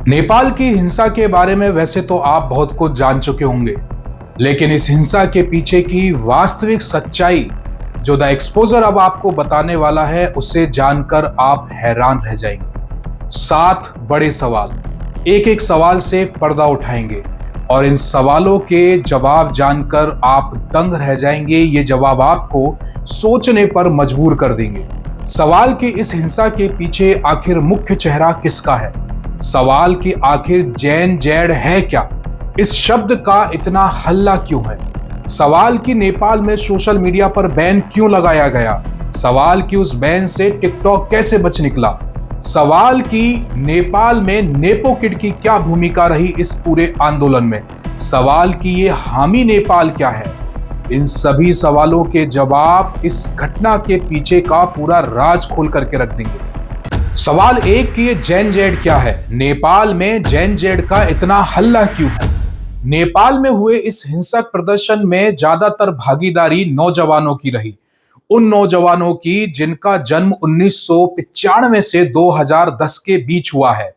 नेपाल की हिंसा के बारे में वैसे तो आप बहुत कुछ जान चुके होंगे, लेकिन इस हिंसा के पीछे की वास्तविक सच्चाई जो द एक्सपोजर अब आपको बताने वाला है, उसे जानकर आप हैरान रह जाएंगे। 7 बड़े सवाल, एक एक सवाल से पर्दा उठाएंगे और इन सवालों के जवाब जानकर आप दंग रह जाएंगे। ये जवाब आपको सोचने पर मजबूर कर देंगे। सवाल की इस हिंसा के पीछे आखिर मुख्य चेहरा किसका है? सवाल कि आखिर जेन-जेड है क्या? इस शब्द का इतना हल्ला क्यों है? सवाल कि नेपाल में सोशल मीडिया पर बैन क्यों लगाया गया? सवाल कि उस बैन से टिकटॉक कैसे बच निकला? सवाल कि नेपाल में नेपो किड की क्या भूमिका रही इस पूरे आंदोलन में? सवाल कि ये हामी नेपाल क्या है? इन सभी सवालों के जवाब इस घटना के पीछे का पूरा राज खोल करके रख देंगे। सवाल 1 कि ये जेन-जेड क्या है? नेपाल में जेन-जेड का इतना हल्ला क्यों है? नेपाल में हुए इस हिंसक प्रदर्शन में ज्यादातर भागीदारी नौजवानों की रही। उन नौजवानों की जिनका जन्म 1995 से 2010 के बीच हुआ है।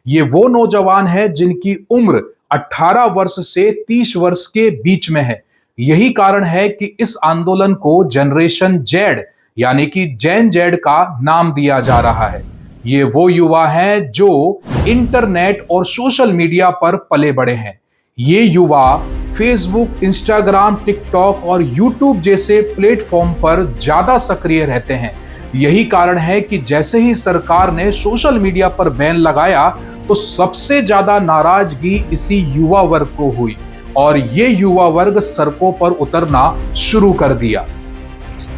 ये वो नौजवान है जिनकी उम्र 18 वर्ष से 30 वर्ष के बीच में है। यही कारण है कि इस आंदोलन को जनरेशन जेड यानी कि जेन-जेड का नाम दिया जा रहा है। ये वो युवा हैं जो इंटरनेट और सोशल मीडिया पर पले बड़े हैं। ये युवा फेसबुक, इंस्टाग्राम, टिकटॉक और यूट्यूब जैसे प्लेटफॉर्म पर ज्यादा सक्रिय रहते हैं। यही कारण है कि जैसे ही सरकार ने सोशल मीडिया पर बैन लगाया तो सबसे ज्यादा नाराजगी इसी युवा वर्ग को हुई और ये युवा वर्ग सड़कों पर उतरना शुरू कर दिया।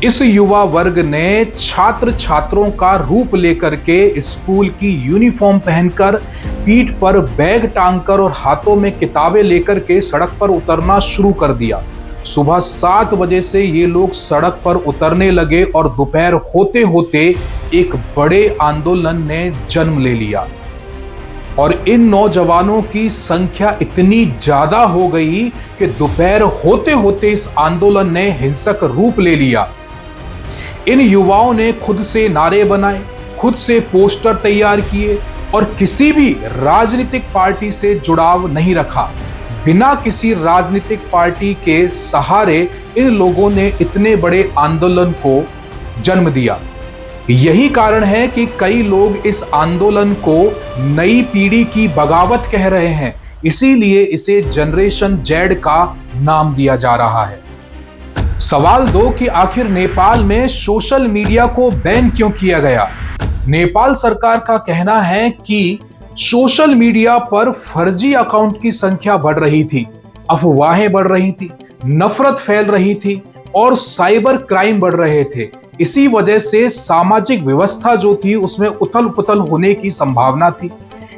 इस युवा वर्ग ने छात्र छात्रों का रूप लेकर के स्कूल की यूनिफॉर्म पहनकर, पीठ पर बैग टांगकर और हाथों में किताबें लेकर के सड़क पर उतरना शुरू कर दिया। सुबह 7 बजे से ये लोग सड़क पर उतरने लगे और दोपहर होते होते एक बड़े आंदोलन ने जन्म ले लिया और इन नौजवानों की संख्या इतनी ज्यादा हो गई कि दोपहर होते होते इस आंदोलन ने हिंसक रूप ले लिया। इन युवाओं ने खुद से नारे बनाए, खुद से पोस्टर तैयार किए और किसी भी राजनीतिक पार्टी से जुड़ाव नहीं रखा। बिना किसी राजनीतिक पार्टी के सहारे इन लोगों ने इतने बड़े आंदोलन को जन्म दिया। यही कारण है कि कई लोग इस आंदोलन को नई पीढ़ी की बगावत कह रहे हैं, इसीलिए इसे जनरेशन जेड का नाम दिया जा रहा है। सवाल 2 कि आखिर नेपाल में सोशल मीडिया को बैन क्यों किया गया? नेपाल सरकार का कहना है कि सोशल मीडिया पर फर्जी अकाउंट की संख्या बढ़ रही थी, अफवाहें बढ़ रही थी, नफरत फैल रही थी और साइबर क्राइम बढ़ रहे थे। इसी वजह से सामाजिक व्यवस्था जो थी उसमें उथल-पुथल होने की संभावना थी।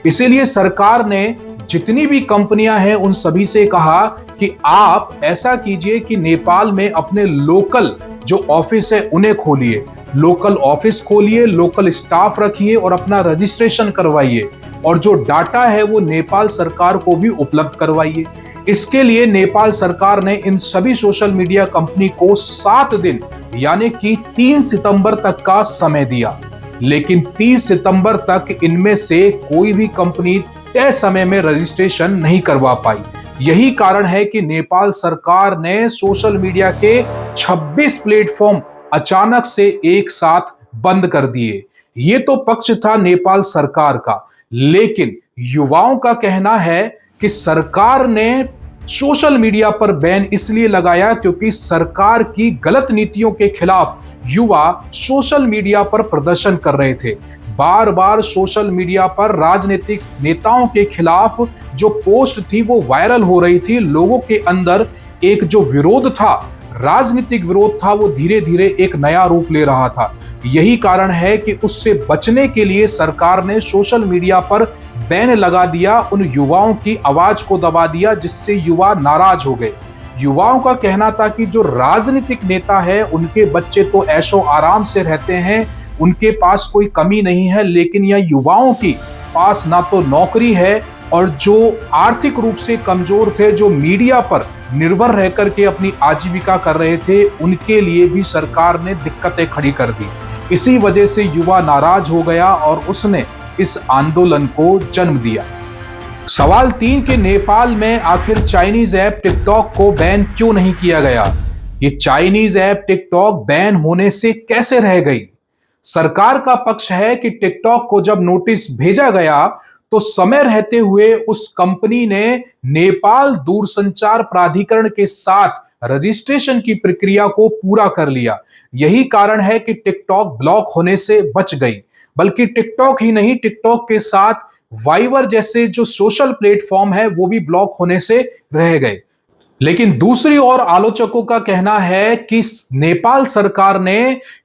इसीलिए सरकार ने जितनी भी कंपनियां हैं उन सभी से कहा कि आप ऐसा कीजिए कि नेपाल में अपने लोकल जो ऑफिस है उन्हें खोलिए, लोकल ऑफिस खोलिए, लोकल स्टाफ रखिए और अपना रजिस्ट्रेशन करवाइए और जो डाटा है वो नेपाल सरकार को भी उपलब्ध करवाइए। इसके लिए नेपाल सरकार ने इन सभी सोशल मीडिया कंपनी को 7 दिन यानी कि 3 सितंबर तक का समय दिया, लेकिन 30 सितंबर तक इनमें से कोई भी कंपनी तय समय में रजिस्ट्रेशन नहीं करवा पाई। यही कारण है कि नेपाल सरकार ने सोशल मीडिया के 26 प्लेटफॉर्म अचानक से एक साथ बंद कर दिए। ये तो पक्ष था नेपाल सरकार का, लेकिन युवाओं का कहना है कि सरकार ने सोशल मीडिया पर बैन इसलिए लगाया क्योंकि सरकार की गलत नीतियों के खिलाफ युवा सोशल मीडिया पर प्रदर्शन कर रहे थे। बार बार सोशल मीडिया पर राजनीतिक नेताओं के खिलाफ जो पोस्ट थी वो वायरल हो रही थी। लोगों के अंदर एक जो विरोध था, राजनीतिक विरोध था, वो धीरे धीरे एक नया रूप ले रहा था। यही कारण है कि उससे बचने के लिए सरकार ने सोशल मीडिया पर बैन लगा दिया, उन युवाओं की आवाज को दबा दिया, जिससे युवा नाराज हो गए। युवाओं का कहना था कि जो राजनीतिक नेता है उनके बच्चे तो ऐशो आराम से रहते हैं, उनके पास कोई कमी नहीं है, लेकिन यह युवाओं की पास ना तो नौकरी है और जो आर्थिक रूप से कमजोर थे, जो मीडिया पर निर्भर रह करके अपनी आजीविका कर रहे थे, उनके लिए भी सरकार ने दिक्कतें खड़ी कर दी। इसी वजह से युवा नाराज हो गया और उसने इस आंदोलन को जन्म दिया। सवाल 3 के नेपाल में आखिर चाइनीज ऐप टिकटॉक को बैन क्यों नहीं किया गया? ये चाइनीज ऐप टिकटॉक बैन होने से कैसे रह गई? सरकार का पक्ष है कि टिकटॉक को जब नोटिस भेजा गया तो समय रहते हुए उस कंपनी ने नेपाल दूरसंचार प्राधिकरण के साथ रजिस्ट्रेशन की प्रक्रिया को पूरा कर लिया। यही कारण है कि टिकटॉक ब्लॉक होने से बच गई। बल्कि टिकटॉक ही नहीं, टिकटॉक के साथ वाइवर जैसे जो सोशल प्लेटफॉर्म है वो भी ब्लॉक होने से रह गए। लेकिन दूसरी ओर आलोचकों का कहना है कि नेपाल सरकार ने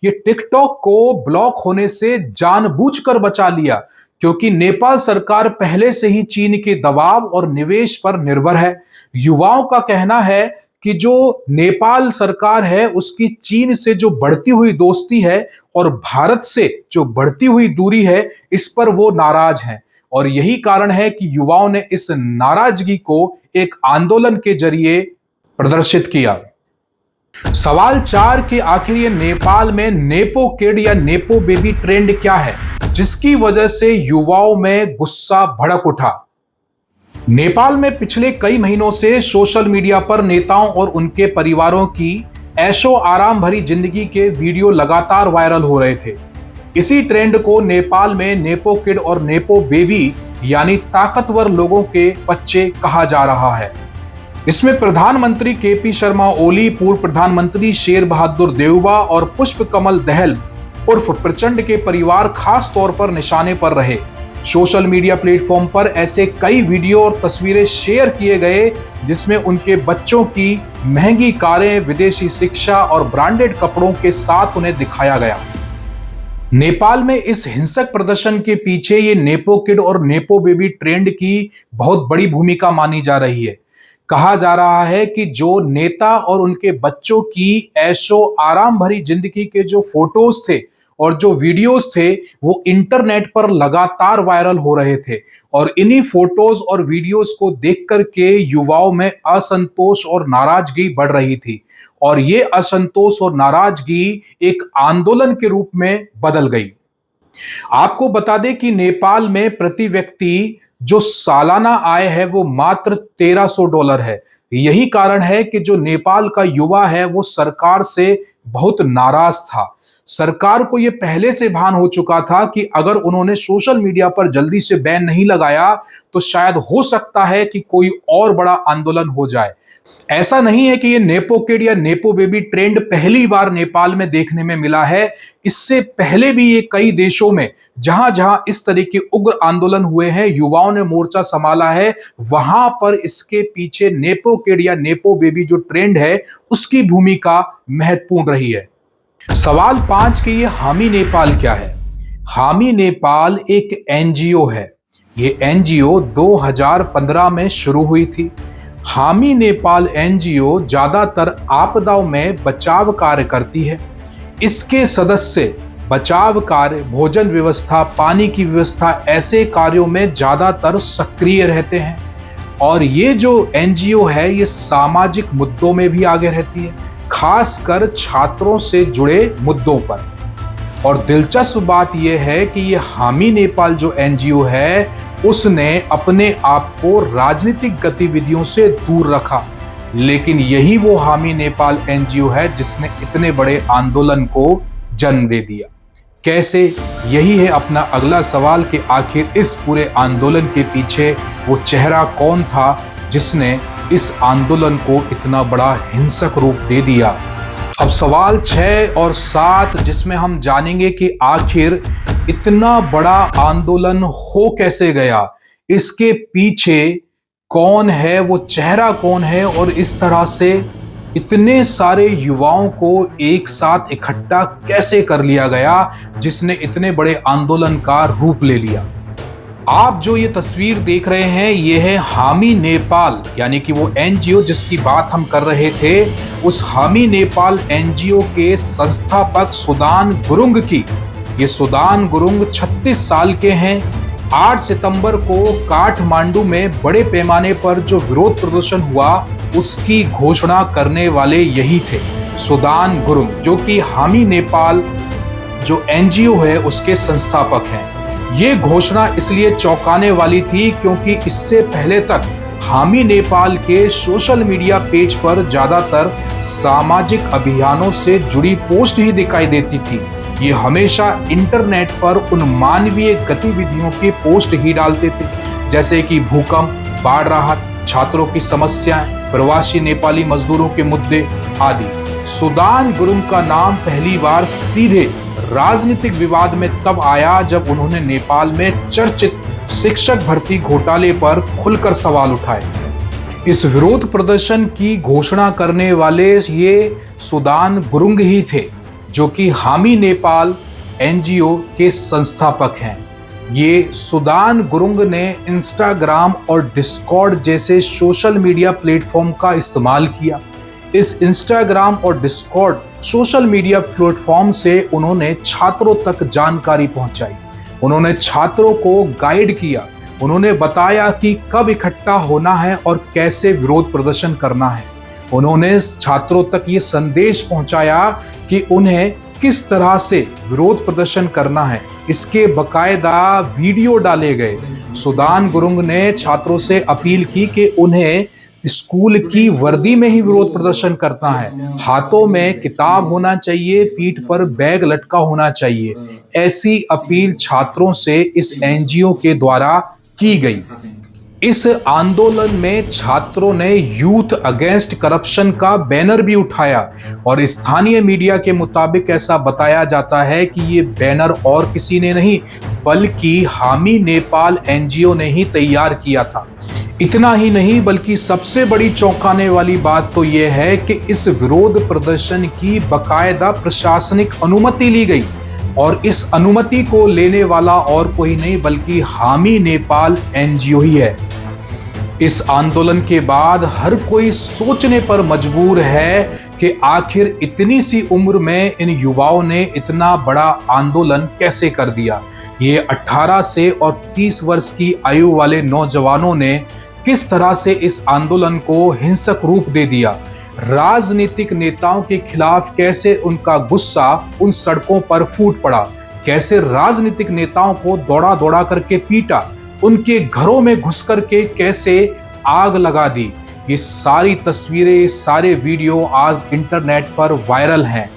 ये टिकटॉक को ब्लॉक होने से जानबूझकर बचा लिया, क्योंकि नेपाल सरकार पहले से ही चीन के दबाव और निवेश पर निर्भर है। युवाओं का कहना है कि जो नेपाल सरकार है उसकी चीन से जो बढ़ती हुई दोस्ती है और भारत से जो बढ़ती हुई दूरी है, इस पर वो नाराज हैं। और यही कारण है कि युवाओं ने इस नाराजगी को एक आंदोलन के जरिए प्रदर्शित किया। सवाल 4 कि आखिर ये नेपाल में नेपो किड या नेपो बेबी ट्रेंड क्या है जिसकी वजह से युवाओं में गुस्सा भड़क उठा? नेपाल में पिछले कई महीनों से सोशल मीडिया पर नेताओं और उनके परिवारों की ऐशो आराम भरी जिंदगी के वीडियो लगातार वायरल हो रहे थे। इसी ट्रेंड को नेपाल में नेपो किड और नेपो बेबी यानी ताकतवर लोगों के बच्चे कहा जा रहा है। इसमें प्रधानमंत्री केपी शर्मा ओली, पूर्व प्रधानमंत्री शेर बहादुर देउबा और पुष्प कमल दहल उर्फ प्रचंड के परिवार खास तौर पर निशाने पर रहे। सोशल मीडिया प्लेटफॉर्म पर ऐसे कई वीडियो और तस्वीरें शेयर किए गए जिसमें उनके बच्चों की महंगी कारें, विदेशी शिक्षा और ब्रांडेड कपड़ों के साथ उन्हें दिखाया गया। नेपाल में इस हिंसक प्रदर्शन के पीछे ये नेपो किड और नेपो बेबी ट्रेंड की बहुत बड़ी भूमिका मानी जा रही है। कहा जा रहा है कि जो नेता और उनके बच्चों की ऐशो आराम भरी जिंदगी के जो फोटोज थे और जो वीडियोस थे वो इंटरनेट पर लगातार वायरल हो रहे थे, और इन्हीं फोटोज और वीडियोस को देख करके युवाओं में असंतोष और नाराजगी बढ़ रही थी, और ये असंतोष और नाराजगी एक आंदोलन के रूप में बदल गई। आपको बता दें कि नेपाल में प्रति व्यक्ति जो सालाना आय है वो मात्र $1300 है। यही कारण है कि जो नेपाल का युवा है वो सरकार से बहुत नाराज था। सरकार को यह पहले से भान हो चुका था कि अगर उन्होंने सोशल मीडिया पर जल्दी से बैन नहीं लगाया तो शायद हो सकता है कि कोई और बड़ा आंदोलन हो जाए। ऐसा नहीं है कि ये नेपो किड या नेपो बेबी ट्रेंड पहली बार नेपाल में देखने में मिला है। इससे पहले भी ये कई देशों में जहां जहां इस तरह के उग्र आंदोलन हुए हैं, युवाओं ने मोर्चा संभाला है, वहां पर इसके पीछे नेपो किड या नेपो बेबी जो ट्रेंड है उसकी भूमिका महत्वपूर्ण रही है। सवाल 5 कि ये हामी नेपाल क्या है? हामी नेपाल एक एनजीओ है। ये एनजीओ 2015 में शुरू हुई थी। हामी नेपाल एनजीओ ज्यादातर आपदाओं में बचाव कार्य करती है। इसके सदस्य बचाव कार्य, भोजन व्यवस्था, पानी की व्यवस्था ऐसे कार्यों में ज्यादातर सक्रिय रहते हैं। और ये जो एनजीओ है ये सामाजिक मुद्दों में भी आगे रहती है, खासकर छात्रों से जुड़े मुद्दों पर। और दिलचस्प बात यह है कि ये हामी नेपाल जो एनजीओ है उसने अपने आप को राजनीतिक गतिविधियों से दूर रखा, लेकिन यही वो हामी नेपाल एनजीओ है जिसने इतने बड़े आंदोलन को जन्म दे दिया। कैसे? यही है अपना अगला सवाल कि आखिर इस पूरे आंदोलन के पीछे वो चेहरा कौन था जिसने इस आंदोलन को इतना बड़ा हिंसक रूप दे दिया। अब सवाल 6 और 7 जिसमें हम जानेंगे कि आखिर इतना बड़ा आंदोलन हो कैसे गया, इसके पीछे कौन है, वो चेहरा कौन है, और इस तरह से इतने सारे युवाओं को एक साथ इकट्ठा कैसे कर लिया गया जिसने इतने बड़े आंदोलन का रूप ले लिया। आप जो ये तस्वीर देख रहे हैं ये है हामी नेपाल यानी कि वो एनजीओ जिसकी बात हम कर रहे थे। उस हामी नेपाल एनजीओ के संस्थापक सुदान गुरुंग की। ये सुदान गुरुंग 36 साल के हैं। 8 सितंबर को काठमांडू में बड़े पैमाने पर जो विरोध प्रदर्शन हुआ उसकी घोषणा करने वाले यही थे, सुदान गुरुंग, जो कि हामी नेपाल जो एनजीओ है उसके संस्थापक हैं। ये घोषणा इसलिए चौंकाने वाली थी क्योंकि इससे पहले तक हामी नेपाल के सोशल मीडिया पेज पर ज्यादातर सामाजिक अभियानों से जुड़ी पोस्ट ही दिखाई देती थी। ये हमेशा इंटरनेट पर उन मानवीय गतिविधियों के पोस्ट ही डालते थे, जैसे कि भूकंप, बाढ़ राहत, छात्रों की समस्याएं, प्रवासी नेपाली मजदूरों के मुद्दे आदि। सुदान गुरुङ का नाम पहली बार सीधे राजनीतिक विवाद में तब आया जब उन्होंने नेपाल में चर्चित शिक्षक भर्ती घोटाले पर खुलकर सवाल उठाए। इस विरोध प्रदर्शन की घोषणा करने वाले ये सुदान गुरुङ ही थे, जो कि हामी नेपाल एनजीओ के संस्थापक हैं। ये सुदान गुरुङ ने इंस्टाग्राम और डिस्कॉर्ड जैसे सोशल मीडिया प्लेटफॉर्म का इस्तेमाल किया। इस इंस्टाग्राम और डिस्कॉर्ड सोशल मीडिया प्लेटफॉर्म से उन्होंने छात्रों तक जानकारी पहुंचाई। उन्होंने छात्रों को गाइड किया। उन्होंने बताया कि कब इकट्ठा होना है और कैसे विरोध प्रदर्शन करना है। उन्होंने छात्रों तक ये संदेश पहुंचाया कि उन्हें किस तरह से विरोध प्रदर्शन करना है। इसके बकायदा वीडियो डाले गए। सुदान गुरुङ ने छात्रों से अपील की कि उन्हें स्कूल की वर्दी में ही विरोध प्रदर्शन करना है। हाथों में किताब होना चाहिए, पीठ पर बैग लटका होना चाहिए। ऐसी अपील छात्रों से इस एनजीओ के द्वारा की गई। इस आंदोलन में छात्रों ने यूथ अगेंस्ट करप्शन का बैनर भी उठाया और स्थानीय मीडिया के मुताबिक ऐसा बताया जाता है कि ये बैनर और किसी ने नहीं बल्कि हामी नेपाल एनजीओ ने ही तैयार किया था। इतना ही नहीं बल्कि सबसे बड़ी चौंकाने वाली बात तो यह है कि इस विरोध प्रदर्शन की बकायदा प्रशासनिक अनुमति ली गई और इस अनुमति को लेने वाला और कोई नहीं बल्कि हामी नेपाल एनजीओ ही है। इस आंदोलन के बाद हर कोई सोचने पर मजबूर है कि आखिर इतनी सी उम्र में इन युवाओं ने इतना बड़ा आंदोलन कैसे कर दिया। ये 18 से और 30 वर्ष की आयु वाले नौजवानों ने किस तरह से इस आंदोलन को हिंसक रूप दे दिया। राजनीतिक नेताओं के खिलाफ कैसे उनका गुस्सा उन सड़कों पर फूट पड़ा, कैसे राजनीतिक नेताओं को दौड़ा दौड़ा करके पीटा, उनके घरों में घुस करके कैसे आग लगा दी। ये सारी तस्वीरें, सारे वीडियो आज इंटरनेट पर वायरल हैं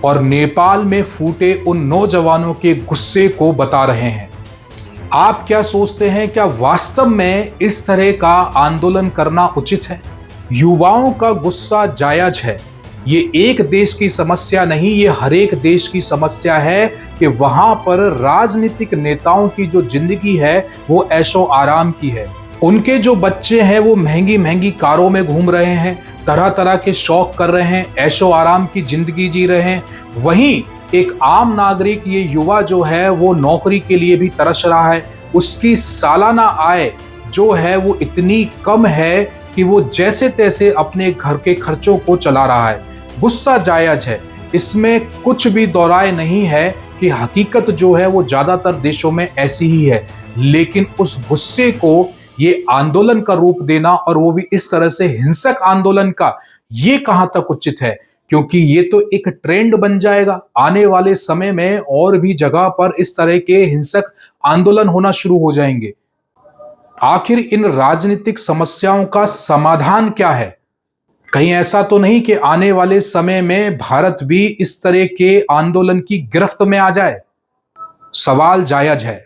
और नेपाल में फूटे उन नौजवानों के गुस्से को बता रहे हैं। आप क्या सोचते हैं, क्या वास्तव में इस तरह का आंदोलन करना उचित है? युवाओं का गुस्सा जायज है। ये एक देश की समस्या नहीं, ये हर एक देश की समस्या है कि वहां पर राजनीतिक नेताओं की जो जिंदगी है वो ऐशो आराम की है। उनके जो बच्चे हैं वो महंगी महंगी कारों में घूम रहे हैं, तरह तरह के शौक कर रहे हैं, ऐशो आराम की जिंदगी जी रहे हैं। वहीं एक आम नागरिक, ये युवा जो है वो नौकरी के लिए भी तरस रहा है। उसकी सालाना आय जो है वो इतनी कम है कि वो जैसे तैसे अपने घर के खर्चों को चला रहा है। गुस्सा जायज है, इसमें कुछ भी दोराय नहीं है कि हकीकत जो है वो ज्यादातर देशों में ऐसी ही है। लेकिन उस गुस्से को ये आंदोलन का रूप देना और वो भी इस तरह से हिंसक आंदोलन का, ये कहां तक उचित है? क्योंकि ये तो एक ट्रेंड बन जाएगा। आने वाले समय में और भी जगह पर इस तरह के हिंसक आंदोलन होना शुरू हो जाएंगे। आखिर इन राजनीतिक समस्याओं का समाधान क्या है? कहीं ऐसा तो नहीं कि आने वाले समय में भारत भी इस तरह के आंदोलन की गिरफ्त में आ जाए? सवाल जायज है।